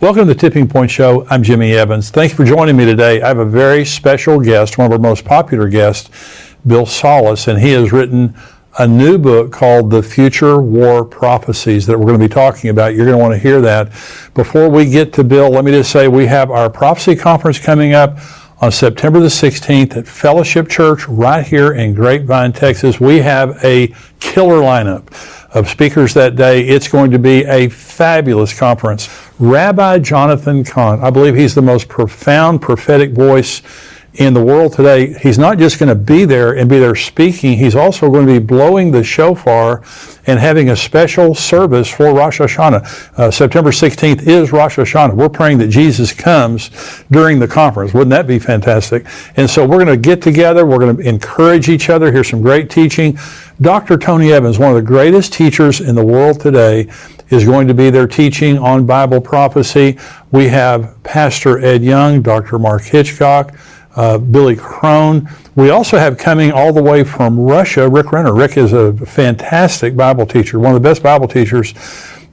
Welcome to the Tipping Point Show. I'm Jimmy Evans. Thank you for joining me today. I have a very special guest, one of our most popular guests, Bill Salus, and he has written a new book called The Future War Prophecies that we're going to be talking about. You're going to want to hear that. Before we get to Bill, let me just say we have our prophecy conference coming up on September the 16th at Fellowship Church right here in Grapevine, Texas. We have a killer lineup of speakers that day. It's going to be a fabulous conference. Rabbi Jonathan Cahn, I believe he's the most profound prophetic voice in the world today. He's not just going to be there and be there speaking, he's also going to be blowing the shofar and having a special service for Rosh Hashanah. September 16th is Rosh Hashanah. We're praying that Jesus comes during the conference. Wouldn't that be fantastic? And so we're going to get together, we're going to encourage each other, hear some great teaching. Dr. Tony Evans, one of the greatest teachers in the world today, is going to be there teaching on Bible prophecy. We have Pastor Ed Young, Dr. Mark Hitchcock, Billy Crone. We also have coming all the way from Russia, Rick Renner. Rick is a fantastic Bible teacher, one of the best Bible teachers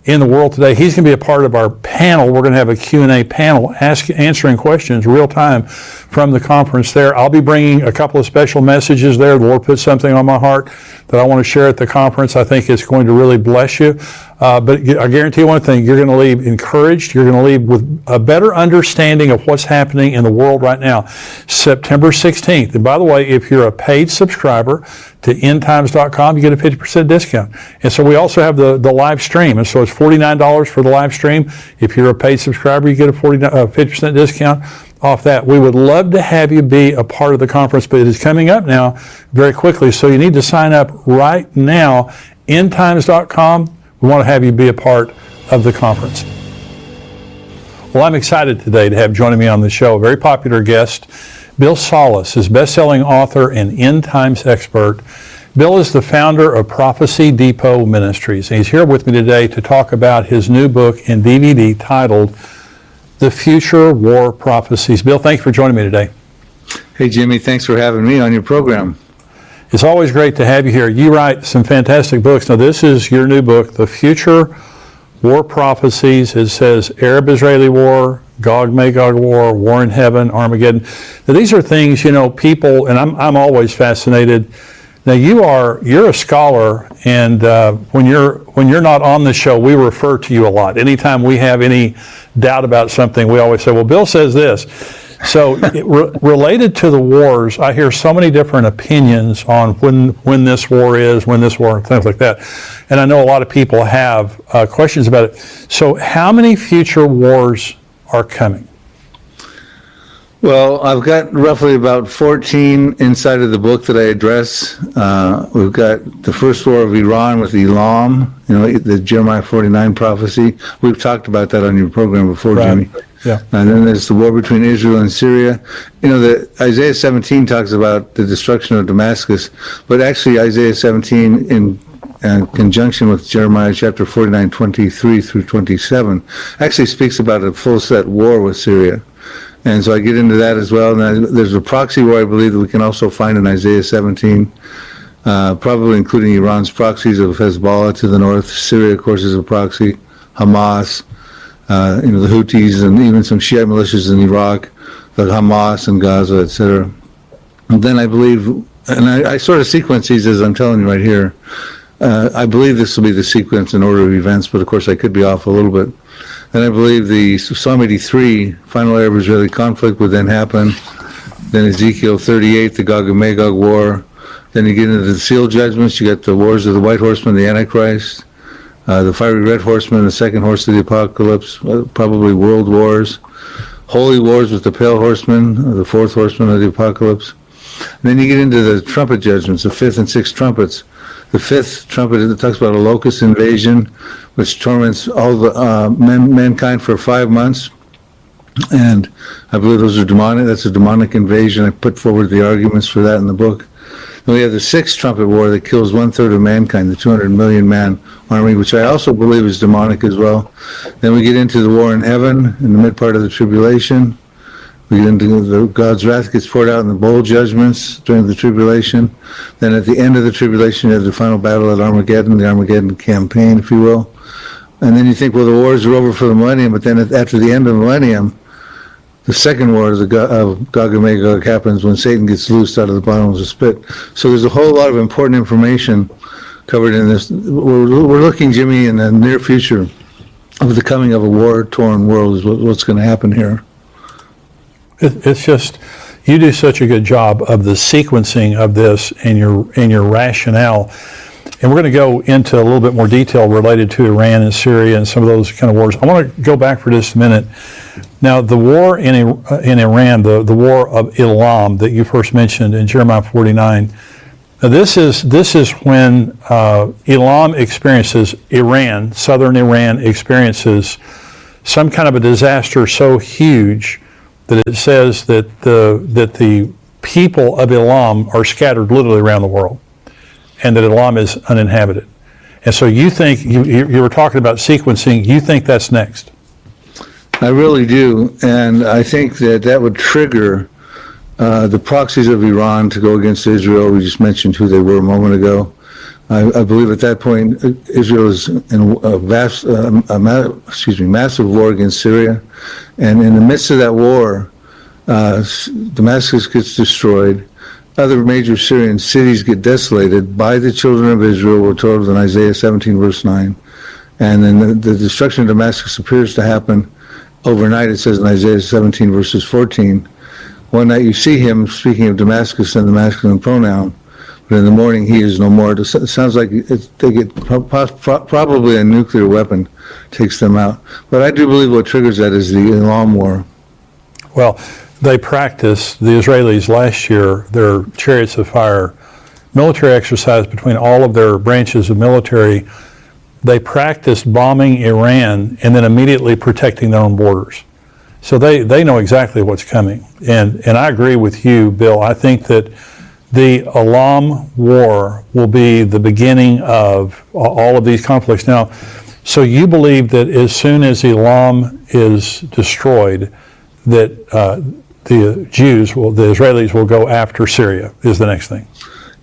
in the world today. He's going to be a part of our panel. We're going to have a Q&A panel answering questions real time from the conference there. I'll be bringing a couple of special messages there. The Lord put something on my heart that I want to share at the conference. I think it's going to really bless you. But I guarantee you one thing, you're going to leave encouraged. You're going to leave with a better understanding of what's happening in the world right now. September 16th. And by the way, if you're a paid subscriber to endtimes.com, you get a 50% discount. And so we also have the live stream. And so it's $49 for the live stream. If you're a paid subscriber, you get a 50% discount off that. We would love to have you be a part of the conference, but it is coming up now very quickly. So you need to sign up right now, endtimes.com. We want to have you be a part of the conference. Well, I'm excited today to have joining me on the show a very popular guest, Bill Salus, is best-selling author and end times expert. Bill is the founder of Prophecy Depot Ministries. He's here with me today to talk about his new book and DVD titled The Future War Prophecies. Bill, thank you for joining me today. Hey, Jimmy, thanks for having me on your program. It's always great to have you here. You write some fantastic books. Now, this is your new book, The Future War Prophecies. It says Arab-Israeli War, Gog-Magog War, War in Heaven, Armageddon. Now, these are things, people, and I'm always fascinated. Now, you're a scholar, and when you're not on the show, we refer to you a lot. Anytime we have any doubt about something, we always say, well, Bill says this. So related to the wars, I hear so many different opinions on when this war is, when this war, and things like that. And I know a lot of people have questions about it. So how many future wars are coming? Well, I've got roughly about 14 inside of the book that I address. We've got the first war of Iran with Elam, the Jeremiah 49 prophecy. We've talked about that on your program before, right, Jimmy. Yeah. And then there's the war between Israel and Syria. The Isaiah 17 talks about the destruction of Damascus, but actually Isaiah 17 in conjunction with Jeremiah chapter 49, 23 through 27 actually speaks about a full-set war with Syria. And so I get into that as well. And there's a proxy war I believe that we can also find in Isaiah 17, probably including Iran's proxies of Hezbollah to the north. Syria, of course, is a proxy. Hamas, the Houthis, and even some Shiite militias in Iraq, the Hamas and Gaza, etc. And then I believe, and I sort of sequence these as I'm telling you right here. I believe this will be the sequence and order of events, but of course I could be off a little bit. And I believe the Psalm 83, final Arab-Israeli conflict, would then happen. Then Ezekiel 38, the Gog and Magog war. Then you get into the seal judgments. You got the wars of the white horseman, the Antichrist, the fiery red horseman, the second horse of the apocalypse, probably world wars, holy wars with the pale horseman, the fourth horseman of the apocalypse. And then you get into the trumpet judgments, the fifth and sixth trumpets. The fifth trumpet, it talks about a locust invasion, which torments all the mankind for 5 months. And I believe those are demonic. That's a demonic invasion. I put forward the arguments for that in the book. Then we have the sixth trumpet war that kills 1/3 of mankind, the 200 million man army, which I also believe is demonic as well. Then we get into the war in heaven in the mid part of the tribulation. We get into God's wrath gets poured out in the bowl judgments during the tribulation. Then at the end of the tribulation, you have the final battle at Armageddon, the Armageddon campaign, if you will. And then you think, well, the wars are over for the millennium, but then after the end of the millennium, the second war of Gog and Magog happens when Satan gets loosed out of the bottomless pit. So there's a whole lot of important information covered in this. We're looking, Jimmy, in the near future of the coming of a war-torn world is what's going to happen here. It's just, you do such a good job of the sequencing of this and your rationale. And we're going to go into a little bit more detail related to Iran and Syria and some of those kind of wars. I want to go back for just a minute. Now, the war in Iran, the war of Elam that you first mentioned in Jeremiah 49, now this is when Elam experiences, southern Iran experiences some kind of a disaster so huge that it says that the people of Elam are scattered literally around the world, and that Elam is uninhabited. And so you think, you were talking about sequencing, you think that's next? I really do, and I think that would trigger the proxies of Iran to go against Israel. We just mentioned who they were a moment ago. I believe at that point Israel is in a massive war against Syria, and in the midst of that war, Damascus gets destroyed. Other major Syrian cities get desolated by the children of Israel. We're told in Isaiah 17 verse 9, and then the destruction of Damascus appears to happen overnight. It says in Isaiah 17 verses 14, one night you see him, speaking of Damascus and the masculine pronoun, but in the morning he is no more. It sounds like they get probably a nuclear weapon takes them out. But I do believe what triggers that is the Elam War. Well, they practiced, the Israelis last year, their chariots of fire military exercise between all of their branches of military. They practiced bombing Iran and then immediately protecting their own borders. So they know exactly what's coming. And I agree with you, Bill. I think that the Elam War will be the beginning of all of these conflicts. Now, so you believe that as soon as Elam is destroyed, that the Israelis will go after Syria is the next thing?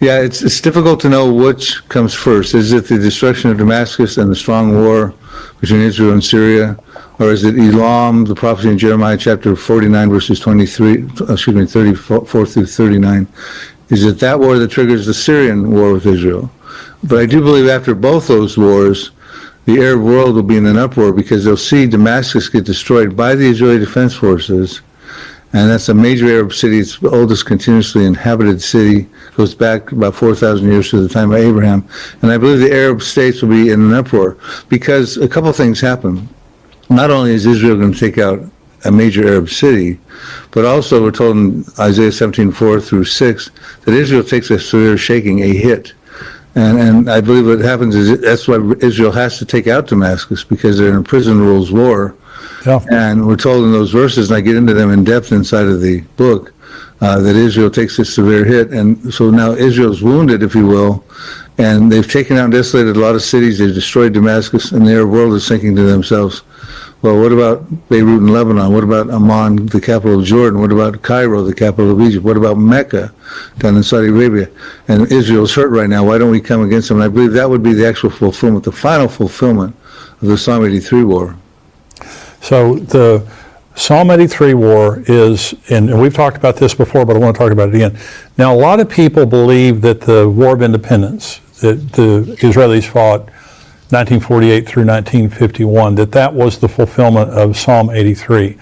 Yeah, it's difficult to know which comes first. Is it the destruction of Damascus and the strong war between Israel and Syria? Or is it Elam, the prophecy in Jeremiah chapter 49, verses 34 through 39? Is it that war that triggers the Syrian war with Israel? But I do believe after both those wars, the Arab world will be in an uproar because they'll see Damascus get destroyed by the Israeli Defense Forces. And that's a major Arab city. It's the oldest continuously inhabited city. Goes back about 4,000 years to the time of Abraham. And I believe the Arab states will be in an uproar because a couple things happen. Not only is Israel going to take out a major Arab city, but also we're told in Isaiah 17:4 through 6 that Israel takes a severe shaking, a hit. And I believe what happens is that's why Israel has to take out Damascus, because they're in a prison rules war. Yeah. And we're told in those verses, and I get into them in depth inside of the book, that Israel takes a severe hit. And so now Israel's wounded, if you will, and they've taken out and desolated a lot of cities. They've destroyed Damascus, and the Arab world is thinking to themselves, well, what about Beirut in Lebanon? What about Amman, the capital of Jordan? What about Cairo, the capital of Egypt? What about Mecca down in Saudi Arabia? And Israel's hurt right now. Why don't we come against them? And I believe that would be the actual fulfillment, the final fulfillment of the Psalm 83 war. So the Psalm 83 war is, and we've talked about this before, but I want to talk about it again. Now, a lot of people believe that the War of Independence that the Israelis fought 1948 through 1951, that was the fulfillment of Psalm 83.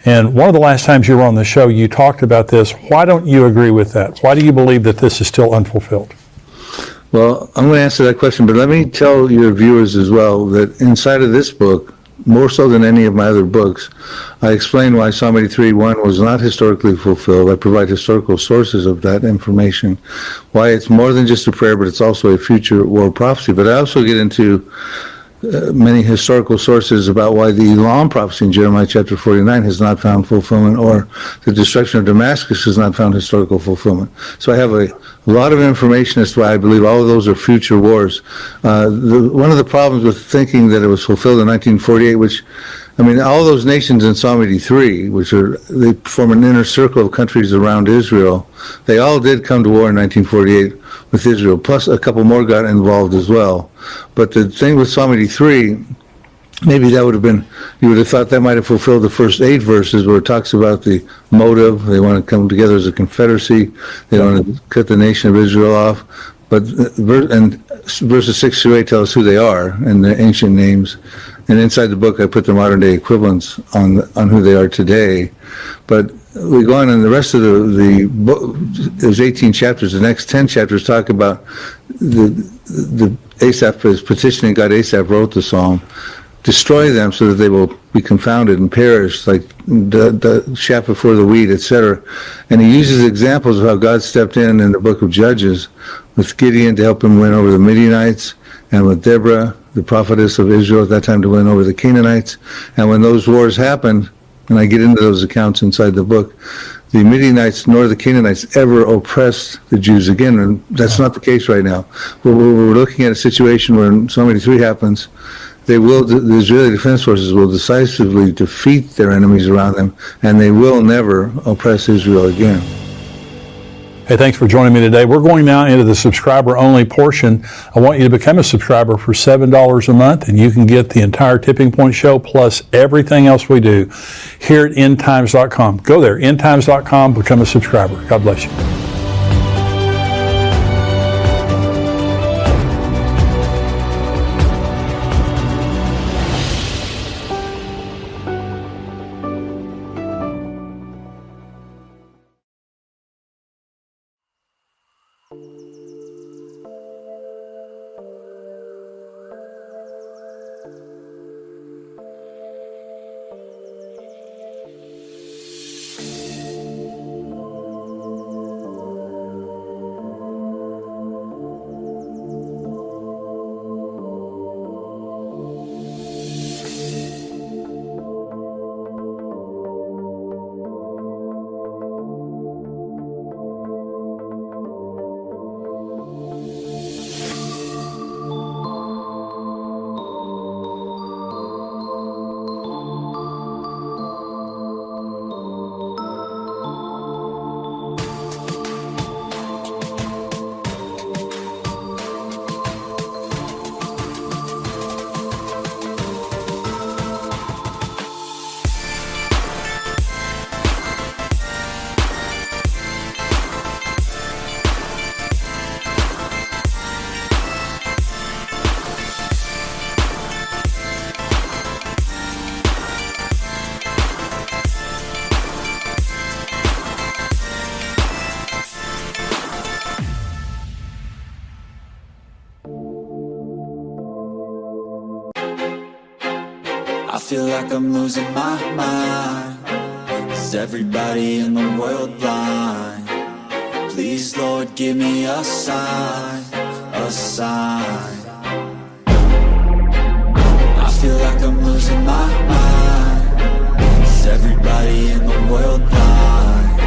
And one of the last times you were on the show, you talked about this. Why don't you agree with that? Why do you believe that this is still unfulfilled? Well, I'm going to answer that question, but let me tell your viewers as well that inside of this book, more so than any of my other books, I explain why Psalm 83:1 was not historically fulfilled. I provide historical sources of that information, why it's more than just a prayer, but it's also a future war prophecy. But I also get into many historical sources about why the Elam prophecy in Jeremiah chapter 49 has not found fulfillment, or the destruction of Damascus has not found historical fulfillment. So I have a lot of information as to why I believe all of those are future wars. One of the problems with thinking that it was fulfilled in 1948, which, I mean, all those nations in Psalm 83, they form an inner circle of countries around Israel, they all did come to war in 1948 with Israel, plus a couple more got involved as well. But the thing with Psalm 83 maybe that would have been, you would have thought that might have fulfilled the first 8 verses where it talks about the motive. They want to come together as a confederacy. They don't want to cut the nation of Israel off. But verses 6 through 8 tell us who they are and their ancient names. And inside the book, I put the modern day equivalents on who they are today. But we go on, and the rest of the book, there's 18 chapters. The next 10 chapters talk about the Asaph is petitioning God. Asaph wrote the psalm. Destroy them so that they will be confounded and perish like the chaff before the wheat, etc. And he uses examples of how God stepped in the book of Judges with Gideon to help him win over the Midianites, and with Deborah, the prophetess of Israel at that time, to win over the Canaanites. And when those wars happened, and I get into those accounts inside the book, the Midianites nor the Canaanites ever oppressed the Jews again, and that's not the case right now. We're looking at a situation where Psalm 83 happens. The Israeli Defense Forces will decisively defeat their enemies around them, and they will never oppress Israel again. Hey, thanks for joining me today. We're going now into the subscriber-only portion. I want you to become a subscriber for $7 a month, and you can get the entire Tipping Point show plus everything else we do here at endtimes.com. Go there, endtimes.com, become a subscriber. God bless you. I feel like I'm losing my mind. Is everybody in the world blind? Please, Lord, give me a sign, a sign. I feel like I'm losing my mind. Is everybody in the world blind?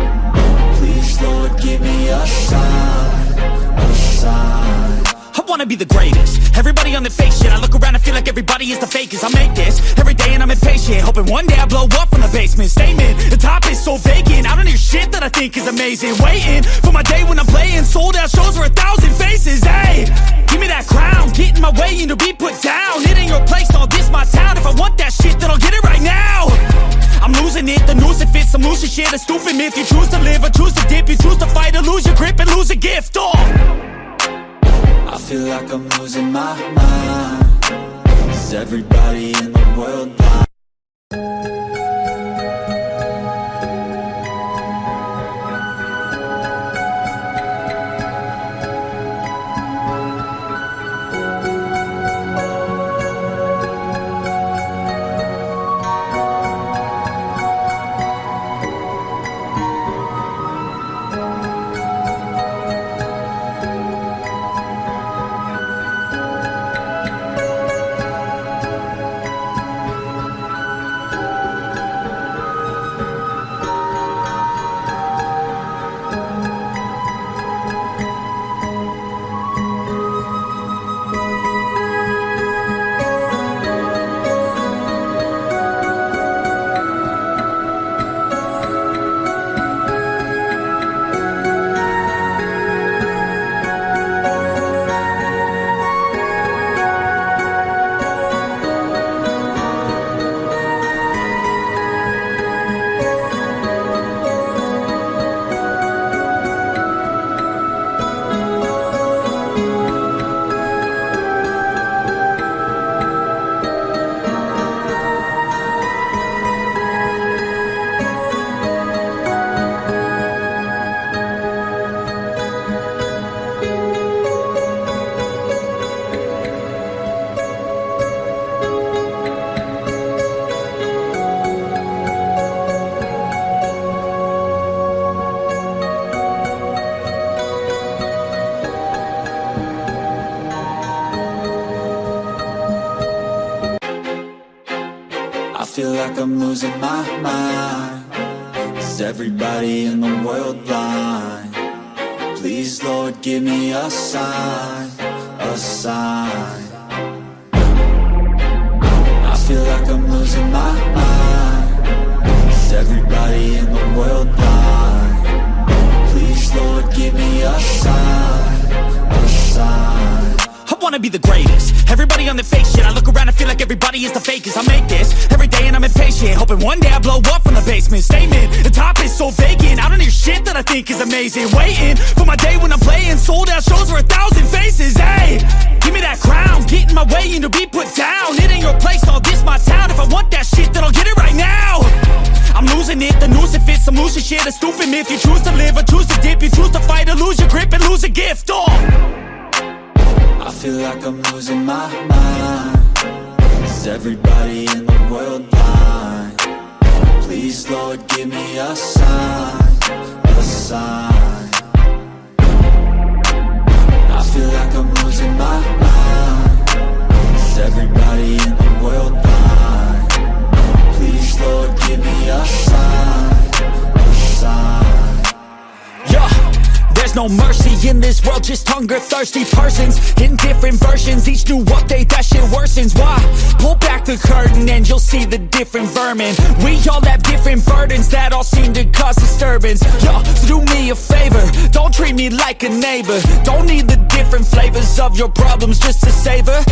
Please, Lord, give me a sign, a sign. I wanna be the greatest. Everybody on the fake shit. I look around and feel like everybody is the fakest. I make this every day and I'm impatient, hoping one day I blow up from the basement. Statement, the top is so vacant. I don't hear shit that I think is amazing. Waiting for my day when I'm playing sold out shows for 1,000 faces. Hey, give me that crown, get in my way and to be put down. It ain't your place, all this my town. If I want that shit, then I'll get it right now. I'm losing it, the noose it fits, some losing shit, a stupid myth. You choose to live or choose to dip, you choose to fight or lose your grip and lose a gift. Oh, I feel like I'm losing my mind. Is everybody in the world blind? I'm losing my mind. Is everybody in the world blind? Please, Lord, give me a sign, a sign. I feel like I'm losing my mind. Is everybody in the world blind? Please, Lord, give me a sign, a sign. I wanna be the greatest. Everybody on the fake shit. I look around and feel like everybody is the fakest. I make this every day and I'm impatient, hoping one day I blow up from the basement. Statement, the top is so vacant. I don't hear shit that I think is amazing. Waiting for my day when I'm playing sold out shows for 1,000 faces. Hey, give me that crown, get in my way and to be put down. It ain't your place, all this my town. If I want that shit, then I'll get it right now. I'm losing it, the noose it fits. I'm losing shit, a stupid myth. You choose to live or choose to dip. You choose to fight or lose your grip and lose a gift. I feel like I'm losing my mind. Is everybody in the world blind? Please, Lord, give me a sign, a sign. I feel like I'm losing my mind. Is everybody in the world blind? Please, Lord, give me a sign, a sign. Yeah. There's no mercy in this world, just hunger-thirsty persons in different versions. Each new update, that shit worsens. Why? Pull back the curtain and you'll see the different vermin. We all have different burdens that all seem to cause disturbance. Yo, so do me a favor, don't treat me like a neighbor. Don't need the different flavors of your problems just to savor.